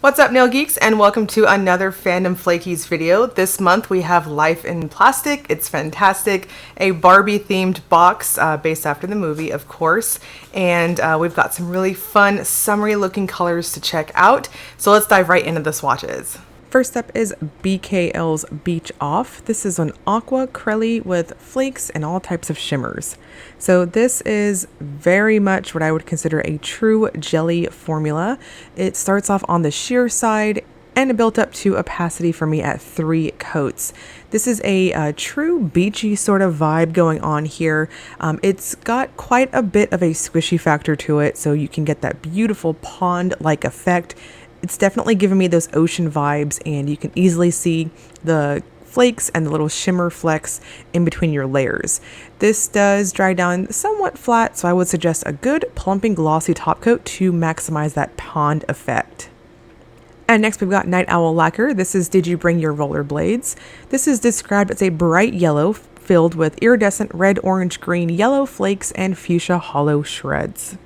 What's up, nail geeks, and welcome to another Fandom Flakies video. This month we have Life in Plastic. It's fantastic. A Barbie themed box based after the movie, of course. And we've got some really fun, summery looking colors to check out. So let's dive right into the swatches. First up is BKL's Beach Off. This is an aqua crelly with flakes and all types of shimmers. So this is very much what I would consider a true jelly formula. It starts off on the sheer side and it built up to opacity for me at 3 coats. This is a true beachy sort of vibe going on here. It's got quite a bit of a squishy factor to it, so you can get that beautiful pond-like effect. It's definitely giving me those ocean vibes, and you can easily see the flakes and the little shimmer flecks in between your layers. This does dry down somewhat flat, so I would suggest a good plumping glossy top coat to maximize that pond effect. And next we've got Night Owl Lacquer. This is Did You Bring Your Rollerblades? This is described as a bright yellow filled with iridescent red, orange, green, yellow flakes and fuchsia hollow shreds.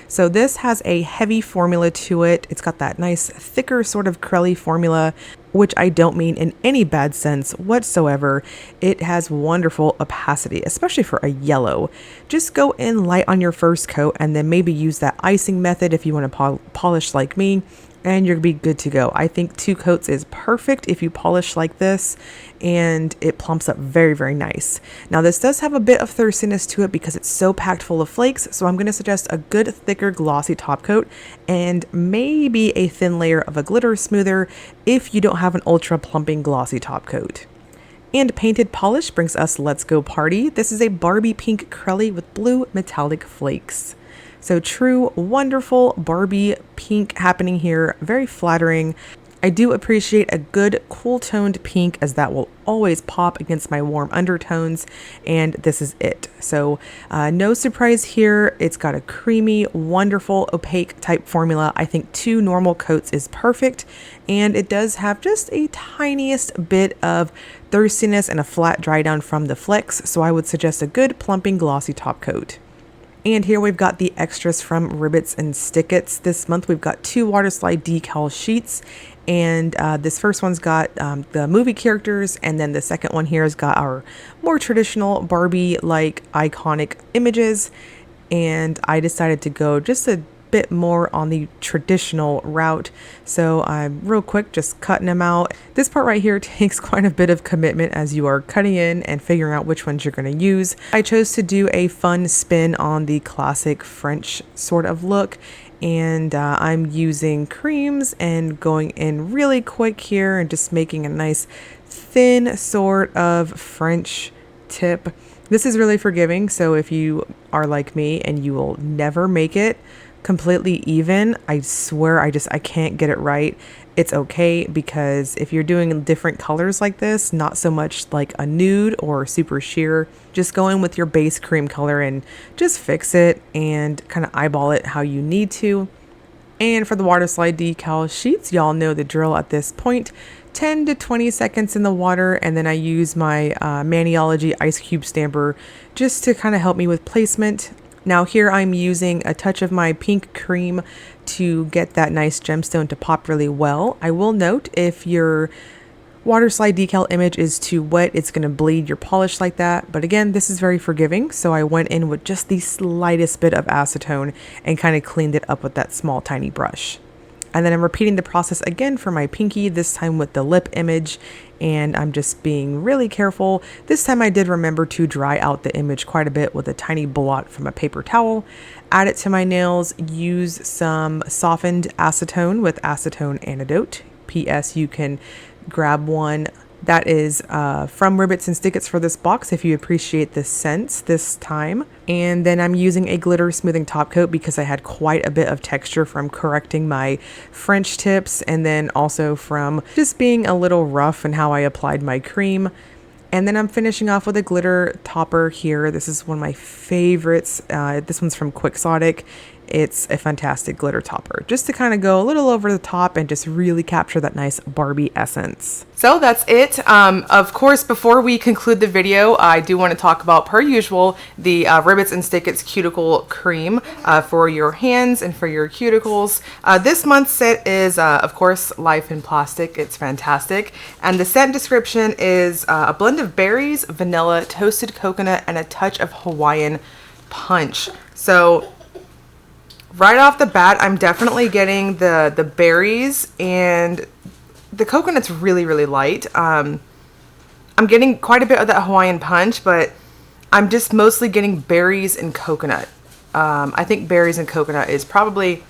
So this has a heavy formula to it. It's got that nice thicker sort of crelly formula, which I don't mean in any bad sense whatsoever. It has wonderful opacity, especially for a yellow. Just go in light on your first coat and then maybe use that icing method if you want to polish like me, and you'll be good to go. I think 2 coats is perfect if you polish like this, and it plumps up very, very nice. Now this does have a bit of thirstiness to it because it's so packed full of flakes, so I'm going to suggest a good thicker glossy top coat and maybe a thin layer of a glitter smoother if you don't have an ultra plumping glossy top coat. And Painted Polish brings us Let's Go Party. This is a Barbie pink crelly with blue metallic flakes. So true, wonderful Barbie pink happening here, very flattering. I do appreciate a good cool toned pink, as that will always pop against my warm undertones, and this is it. So no surprise here. It's got a creamy, wonderful, opaque type formula. I think 2 normal coats is perfect, and it does have just a tiniest bit of thirstiness and a flat dry down from the flecks, so I would suggest a good plumping glossy top coat. And here we've got the extras from Ribbits and Stickits. This month we've got 2 Waterslide decal sheets, and this first one's got the movie characters, and then the second one here has got our more traditional Barbie-like iconic images. And I decided to go just a bit more on the traditional route, so I'm real quick just cutting them out. This part right here takes quite a bit of commitment as you are cutting in and figuring out which ones you're going to use. I chose to do a fun spin on the classic French sort of look, and I'm using creams and going in really quick here and just making a nice thin sort of French tip. This is really forgiving, so if you are like me and you will never make it completely even, I swear I can't get it right. It's okay, because if you're doing different colors like this, not so much like a nude or super sheer, just go in with your base cream color and just fix it and kind of eyeball it how you need to. And for the Waterslide decal sheets, y'all know the drill at this point. 10 to 20 seconds in the water, and then I use my Maniology ice cube stamper just to kind of help me with placement. Now here I'm using a touch of my pink cream to get that nice gemstone to pop really well. I will note, if your Waterslide decal image is too wet, it's going to bleed your polish like that. But again, this is very forgiving, so I went in with just the slightest bit of acetone and kind of cleaned it up with that small tiny brush. And then I'm repeating the process again for my pinky, this time with the lip image, and I'm just being really careful. This time I did remember to dry out the image quite a bit with a tiny blot from a paper towel. Add it to my nails, use some softened acetone with acetone antidote. P.S. You can grab one that is from Ribbits and Stickits for this box if you appreciate the scents this time. And then I'm using a glitter smoothing top coat because I had quite a bit of texture from correcting my French tips, and then also from just being a little rough in how I applied my cream. And then I'm finishing off with a glitter topper here. This is one of my favorites. This one's from Quixotic, it's a fantastic glitter topper, just to kind of go a little over the top and just really capture that nice Barbie essence. So that's it. Of course, before we conclude the video, I do want to talk about, per usual, the Ribbits and Stickits cuticle cream for your hands and for your cuticles. This month's scent is, of course, Life in Plastic. It's fantastic. And the scent description is a blend of berries, vanilla, toasted coconut, and a touch of Hawaiian punch. So right off the bat, I'm definitely getting the berries, and the coconut's really, really light. I'm getting quite a bit of that Hawaiian punch, but I'm just mostly getting berries and coconut. I think berries and coconut is probably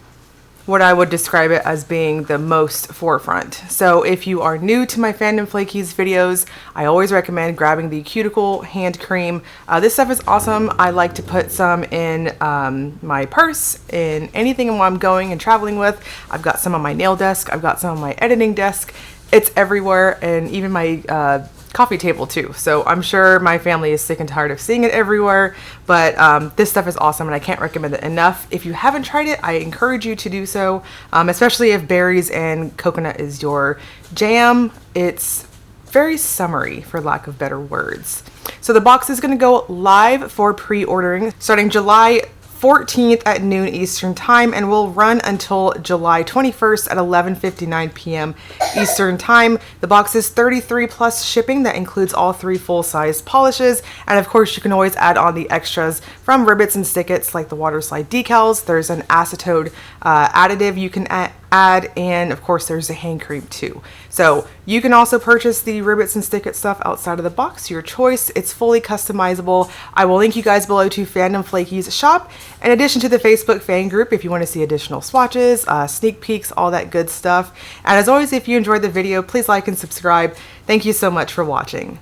what I would describe it as being the most forefront. So if you are new to my Fandom Flakies videos, I always recommend grabbing the cuticle hand cream. This stuff is awesome. I like to put some in my purse, in anything I'm going and traveling with. I've got some on my nail desk. I've got some on my editing desk. It's everywhere, and even my coffee table too. So I'm sure my family is sick and tired of seeing it everywhere, but this stuff is awesome and I can't recommend it enough. If you haven't tried it, I encourage you to do so, especially if berries and coconut is your jam. It's very summery, for lack of better words. So the box is going to go live for pre-ordering starting July 14th at noon Eastern time, and will run until July 21st at 11:59 p.m. Eastern time. The box is 33 plus shipping. That includes all 3 full-size polishes, and of course you can always add on the extras from Ribbits and Stickits, like the Waterslide decals. There's an acetone additive you can add, and of course there's a hand cream too. So you can also purchase the Ribbits and Stickit stuff outside of the box, your choice. It's fully customizable. I will link you guys below to Fandom Flakies shop, in addition to the Facebook fan group if you want to see additional swatches, sneak peeks, all that good stuff. And as always, if you enjoyed the video, please like and subscribe. Thank you so much for watching.